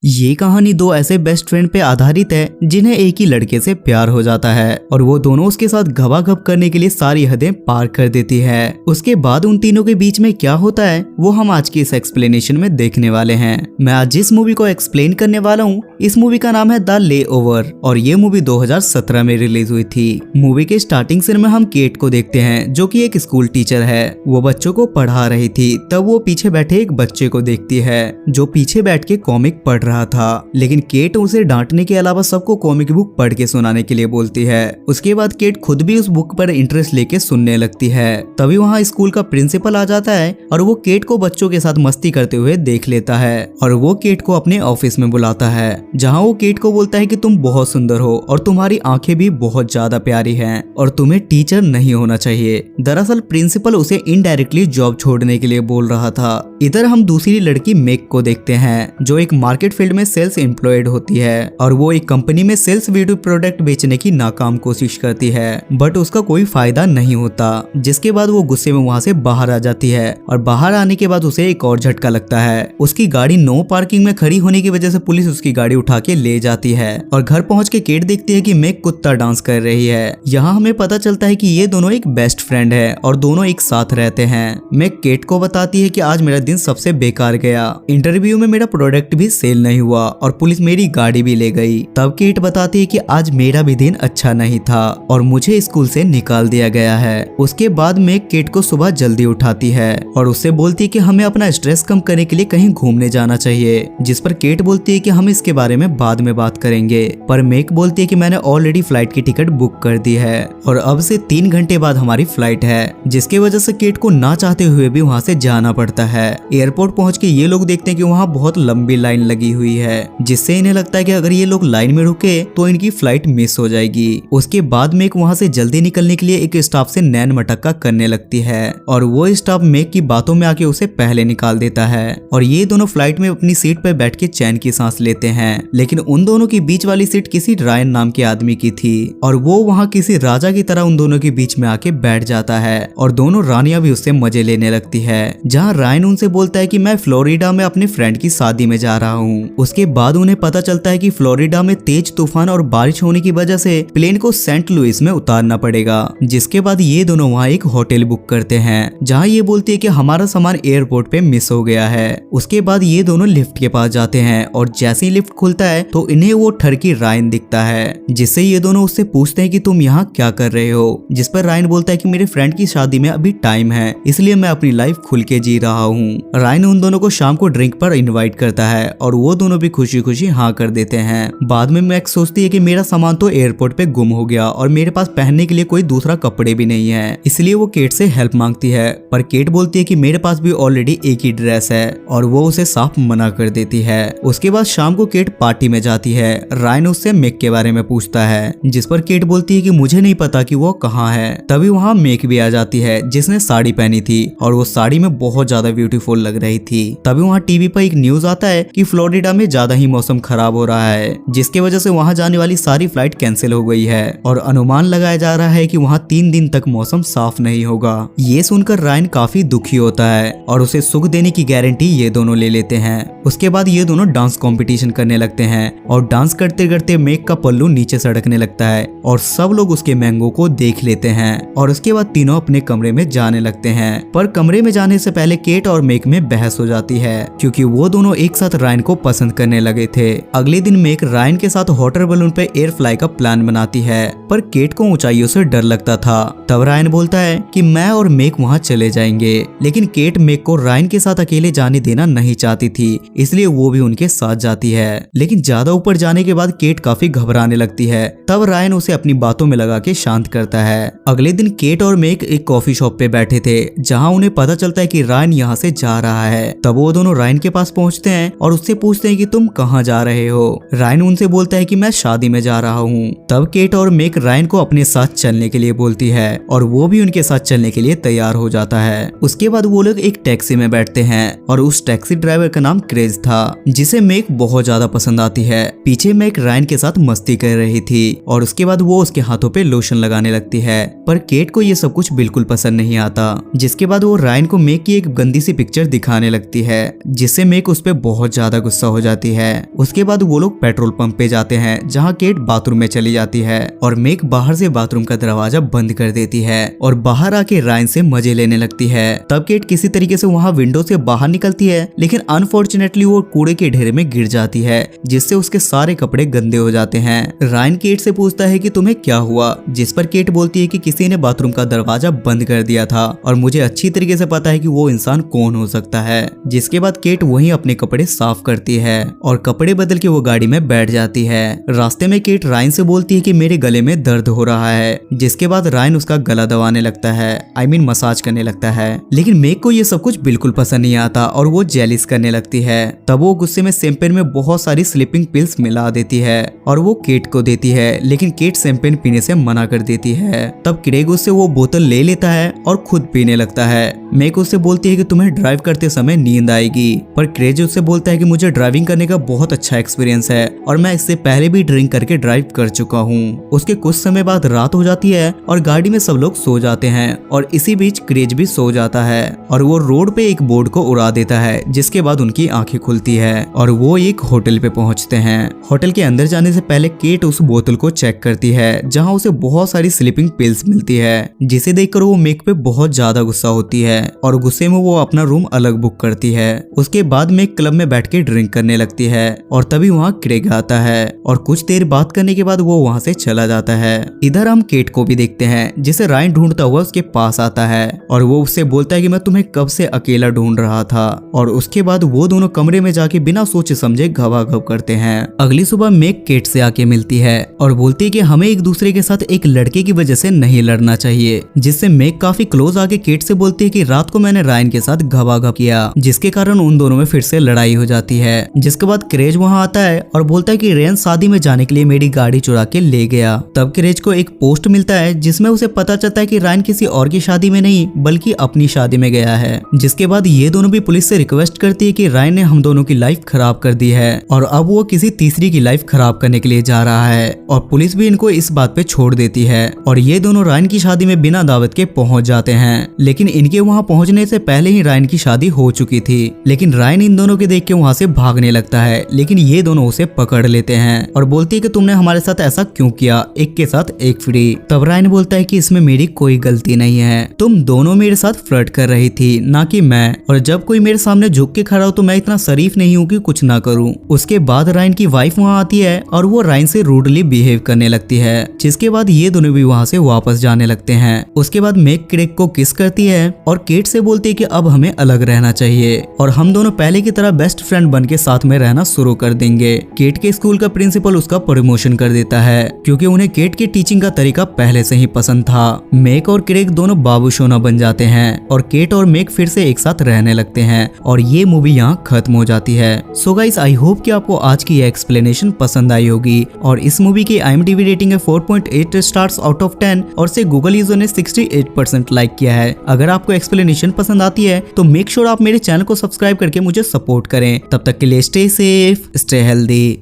ये कहानी दो ऐसे बेस्ट फ्रेंड पे आधारित है जिन्हें एक ही लड़के से प्यार हो जाता है और वो दोनों उसके साथ घबाघब करने के लिए सारी हदें पार कर देती है। उसके बाद उन तीनों के बीच में क्या होता है वो हम आज की इस एक्सप्लेनेशन में देखने वाले हैं। मैं आज जिस मूवी को एक्सप्लेन करने वाला हूँ इस मूवी का नाम है द लेओवर और ये मूवी 2017 में रिलीज हुई थी। मूवी के स्टार्टिंग सीन में हम केट को देखते हैं जो कि एक स्कूल टीचर है। वो बच्चों को पढ़ा रही थी तब वो पीछे बैठे एक बच्चे को देखती है जो पीछे बैठ के कॉमिक पढ़ रहा था, लेकिन केट उसे डांटने के अलावा सबको कॉमिक बुक पढ़ के सुनाने के लिए बोलती है। उसके बाद केट खुद भी उस बुक पर इंटरेस्ट लेके सुनने लगती है। तभी वहाँ स्कूल का प्रिंसिपल आ जाता है और वो केट को बच्चों के साथ मस्ती करते हुए देख लेता है और वो केट को अपने ऑफिस में बुलाता है जहाँ वो केट को बोलता है कि तुम बहुत सुंदर हो और तुम्हारी आंखें भी बहुत ज्यादा प्यारी हैं और तुम्हें टीचर नहीं होना चाहिए। दरअसल प्रिंसिपल उसे इनडायरेक्टली जॉब छोड़ने के लिए बोल रहा था। इधर हम दूसरी लड़की मेक को देखते हैं जो एक मार्केट फील्ड में सेल्स एम्प्लॉयड होती है और वो एक कंपनी में सेल्स ब्यूटी प्रोडक्ट बेचने की नाकाम कोशिश करती है बट उसका कोई फायदा नहीं होता। जिसके बाद वो गुस्से में वहाँ से बाहर आ जाती है और बाहर आने के बाद उसे एक और झटका लगता है। उसकी गाड़ी नो पार्किंग में खड़ी होने की वजह से पुलिस उसकी गाड़ी उठा के ले जाती है और घर पहुंच के केट देखती है कि मेक कुत्ता डांस कर रही है। यहाँ हमें पता चलता है कि ये दोनों एक बेस्ट फ्रेंड है और दोनों एक साथ रहते हैं। मेक केट को बताती है कि आज मेरा दिन सबसे बेकार गया, इंटरव्यू में मेरा प्रोडक्ट भी सेल नहीं हुआ और पुलिस मेरी गाड़ी भी ले गई। तब केट बताती है कि आज मेरा भी दिन अच्छा नहीं था और मुझे स्कूल से निकाल दिया गया है। उसके बाद मेक केट को सुबह जल्दी उठाती है और उससे बोलती है कि हमें अपना स्ट्रेस कम करने के लिए कहीं घूमने जाना चाहिए, जिस पर केट बोलती है कि हम इसके बारे में बाद में बात करेंगे। पर मेक बोलती है कि मैंने ऑलरेडी फ्लाइट की टिकट बुक कर दी है और अब से 3 घंटे बाद हमारी फ्लाइट है, जिसकी वजह से केट को ना चाहते हुए भी वहाँ से जाना पड़ता है। एयरपोर्ट पहुँच के ये लोग देखते हैं कि वहाँ बहुत लंबी लाइन लगी हुई है जिससे इन्हें लगता है कि अगर ये लोग लाइन में रुके तो इनकी फ्लाइट मिस हो जाएगी। उसके बाद मेक वहाँ से जल्दी निकलने के लिए एक स्टाफ से नैन मटक्का करने लगती है और वो स्टाफ मेक की बातों में आके उसे पहले निकाल देता है और ये दोनों फ्लाइट में अपनी सीट पर बैठ के चैन की सांस लेते हैं। लेकिन उन दोनों की बीच वाली सीट किसी रायन नाम के आदमी की थी और वो वहाँ किसी राजा की तरह उन दोनों के बीच में आके बैठ जाता है और दोनों रानियां भी उससे मजे लेने लगती है। जहाँ रायन उनसे बोलता है कि मैं फ्लोरिडा में अपने फ्रेंड की शादी में जा रहा हूँ। उसके बाद उन्हें पता चलता है कि फ्लोरिडा में तेज तूफान और बारिश होने की वजह से प्लेन को सेंट लुइस में उतारना पड़ेगा। जिसके बाद ये दोनों वहाँ एक होटल बुक करते हैं जहाँ ये बोलती है कि हमारा सामान एयरपोर्ट पे मिस हो गया है। उसके बाद ये दोनों लिफ्ट के पास जाते हैं और जैसे ही लिफ्ट खुलता है तो इन्हें वो ठरकी रायन दिखता है, जिससे ये दोनों उससे पूछते हैं कि तुम यहाँ क्या कर रहे हो। जिस पर रायन बोलता है कि मेरे फ्रेंड की शादी में अभी टाइम है इसलिए मैं अपनी लाइफ खुल के जी रहा हूँ। रायन उन दोनों को शाम को ड्रिंक पर इन्वाइट करता है और वो दोनों भी खुशी खुशी हाँ कर देते हैं। बाद में मैक्स सोचती है कि मेरा सामान तो एयरपोर्ट पे गुम हो गया और मेरे पास पहनने के लिए कोई दूसरा कपड़े भी नहीं है, इसलिए वो केट से हेल्प मांगती है। पर केट बोलती है कि मेरे पास भी ऑलरेडी एक ही ड्रेस है और वो उसे साफ मना कर देती है। उसके बाद शाम को केट पार्टी में जाती है। रायन उससे मेक के बारे में पूछता है जिस पर केट बोलती है कि मुझे नहीं पता कि वो कहाँ है। तभी वहाँ मेक भी आ जाती है जिसने साड़ी पहनी थी और वो साड़ी में बहुत ज्यादा ब्यूटीफुल लग रही थी। तभी वहाँ टीवी पर एक न्यूज आता है कि फ्लोरिडा में ज्यादा ही मौसम खराब हो रहा है जिसकी वजह से वहाँ जाने वाली सारी फ्लाइट कैंसिल हो गई है और अनुमान लगाया जा रहा है कि वहाँ 3 दिन तक मौसम साफ नहीं होगा। ये सुनकर रायन काफी दुखी होता है और उसे सुख देने की गारंटी ये दोनों ले लेते हैं। उसके बाद ये दोनों डांस कंपटीशन करने लगते हैं और डांस करते करते मेक का पल्लू नीचे सड़कने लगता है और सब लोग उसके मैंगो को देख लेते हैं और उसके बाद तीनों अपने कमरे में जाने लगते हैं। पर कमरे में जाने से पहले केट और मेक में बहस हो जाती है क्योंकि वो दोनों एक साथ रायन को पसंद करने लगे थे। अगले दिन मेक रायन के साथ हॉटर बलून पे एयर फ्लाई का प्लान बनाती है पर केट को ऊंचाइयों से डर लगता था। तब रायन बोलता है कि मैं और मेक वहाँ चले जाएंगे, लेकिन केट मेक को रायन के साथ अकेले जाने देना नहीं चाहती थी इसलिए वो भी उनके साथ जाती है। लेकिन ज्यादा ऊपर जाने के बाद केट काफी घबराने लगती है। तब रायन उसे अपनी बातों में लगा के शांत करता है। अगले दिन केट और मेक एक कॉफी शॉप पे बैठे थे जहाँ उन्हें पता चलता है कि रायन यहाँ से जा रहा है। तब वो दोनों रायन के पास पहुँचते हैं और उससे पूछते हैं कि तुम कहाँ जा रहे हो। रायन उनसे बोलता है कि मैं शादी में जा रहा हूँ। तब केट और मेक रायन को अपने साथ चलने के लिए बोलती है और वो भी उनके साथ चलने के लिए तैयार हो जाता है। उसके बाद वो लोग एक टैक्सी में बैठते हैं और उस टैक्सी ड्राइवर का नाम क्रेज था जिसे मेक बहुत ज्यादा पसंद आती है। पीछे मेक रायन के साथ मस्ती कर रही थी और उसके बाद वो उसके हाथों पे लोशन लगाने लगती है पर केट को ये सब कुछ बिल्कुल पसंद नहीं आता। जिसके बाद वो रायन को मेक की एक गंदी सी पिक्चर दिखाने लगती है जिससे मेक उस पर बहुत ज्यादा गुस्सा हो जाती है। उसके बाद वो लोग पेट्रोल पंप पे जाते हैं जहाँ केट बाथरूम में चली जाती है और मेक बाहर से बाथरूम का दरवाजा बंद कर देती है और बाहर आके रायन से मजे लेने लगती है। तब केट किसी तरीके से वहाँ विंडो से बाहर निकलती है, लेकिन अनफॉर्चुनेटली वो कूड़े के ढेर में गिर जाती है जिससे उसके सारे कपड़े गंदे हो जाते हैं। रायन केट से पूछता है कि तुम्हें क्या हुआ, जिस पर केट बोलती है कि किसी ने बाथरूम का दरवाजा बंद कर दिया था और मुझे अच्छी तरीके से पता है कि वो इंसान कौन हो सकता है। जिसके बाद केट वहीं अपने कपड़े साफ करती है और कपड़े बदल के वो गाड़ी में बैठ जाती है। रास्ते में केट रायन से बोलती है कि मेरे गले में दर्द हो रहा है, जिसके बाद रायन उसका गला दबाने लगता है, मसाज करने लगता है। लेकिन मेक को ये सब कुछ बिल्कुल पसंद नहीं आता और वो जेलिस करने लगती है। तब वो गुस्से में शैंपेन में बहुत सारी स्लीपिंग पिल्स मिला देती है और वो केट को देती है, लेकिन केट शैंपेन पीने से मना कर देती है। तब क्रेग उससे वो बोतल ले लेता है और खुद पीने लगता है। मेक उससे बोलती है कि तुम्हें ड्राइव करते समय नींद आएगी, पर क्रेग उससे बोलता है कि मुझे ड्राइविंग करने का बहुत अच्छा एक्सपीरियंस है और मैं इससे पहले भी ड्रिंक करके ड्राइव कर चुका हूँ। उसके कुछ समय बाद रात हो जाती है और गाड़ी में सब लोग सो जाते हैं और इसी बीच क्रेज भी सो जाता है और वो रोड पे एक बोर्ड को उड़ा देता है, जिसके बाद उनकी आंखें खुलती है और वो एक होटल पे पहुंचते हैं। होटल के अंदर जाने से पहले केट उस बोतल को चेक करती है जहां उसे बहुत सारी स्लीपिंग पिल्स मिलती है, जिसे देखकर वो मेक पे बहुत ज्यादा गुस्सा होती है और गुस्से में वो अपना रूम अलग बुक करती है। उसके बाद मेक क्लब में बैठ के ड्रिंक करने लगती है और तभी वहाँ क्रेग आता है और कुछ देर बात करने के बाद वो वहाँ से चला जाता है। इधर हम केट को भी देखते हैं जिसे रायन ढूंढता हुआ उसके पास आता है और वो उससे बोलता है कि मैं तुम्हें कब से अकेला ढूंढ रहा था। और उसके बाद वो दोनों कमरे में जाके बिना सोचे समझे घबाघब करते हैं। अगली सुबह मेक केट से आके मिलती है और बोलती है कि हमें एक दूसरे के साथ एक लड़के की वजह से नहीं लड़ना चाहिए, जिससे मेक काफी क्लोज आके केट से बोलती है कि रात को मैंने रायन के साथ घबाघब किया, जिसके कारण उन दोनों में फिर से लड़ाई हो जाती है। जिसके बाद क्रेज वहाँ आता है और बोलता है कि रेन शादी में जाने के लिए मेरी गाड़ी चुरा के ले गया। तब क्रेज को एक पोस्ट मिलता है जिसमें उसे पता चलता है कि रायन किसी और की शादी में नहीं बल्कि अपनी शादी में गया है। जिसके बाद ये दोनों भी पुलिस से रिक्वेस्ट करती है कि रायन ने हम दोनों की लाइफ खराब कर दी है और अब वो किसी तीसरी की लाइफ खराब करने के लिए जा रहा है और पुलिस भी इनको इस बात पे छोड़ देती है और ये दोनों रायन की शादी में बिना दावत के पहुंच जाते हैं। लेकिन इनके वहाँ पहुंचने से पहले ही रायन की शादी हो चुकी थी। लेकिन रायन इन दोनों के देख के वहाँ से भागने लगता है, लेकिन ये दोनों उसे पकड़ लेते हैं और बोलती है कि तुमने हमारे साथ ऐसा क्यों किया, एक के साथ एक फ्री। तब रायन बोलता है कि इसमें मेरी कोई गलती नहीं है, तुम दोनों मेरे साथ फ्लर्ट कर रही थी ना कि मैं, और जब कोई मेरे सामने झुक के खड़ा हो तो मैं इतना शरीफ नहीं हूँ कि कुछ ना करूँ। उसके बाद रायन की वाइफ वहाँ आती है और वो रायन से रूडली बिहेव करने लगती है, जिसके बाद ये दोनों भी वहाँ से वापस जाने लगते हैं। उसके बाद मेक क्रेग को किस करती है और केट से बोलती है कि अब हमें अलग रहना चाहिए और हम दोनों पहले की तरह बेस्ट फ्रेंड बन के साथ में रहना शुरू कर देंगे। केट के स्कूल का प्रिंसिपल उसका प्रमोशन कर देता है क्योंकि उन्हें केट की टीचिंग का तरीका पहले से ही पसंद था। मेक और क्रेग दोनों बाबू सोना बन जाते हैं और केट और मेक फिर से एक साथ रहने लगते हैं और ये मूवी यहाँ खत्म हो जाती है। सो गाइस, आई होप कि आपको आज की ये एक्सप्लेनेशन पसंद आई होगी और इस मूवी की IMDb रेटिंग है 4.8 स्टार्स आउट ऑफ 10 और से गूगल यूजर ने 68% लाइक किया है। अगर आपको एक्सप्लेनेशन पसंद आती है तो मेक श्योर आप मेरे चैनल को सब्सक्राइब करके मुझे सपोर्ट करें। तब तक के लिए स्टे सेफ, स्टे हेल्दी।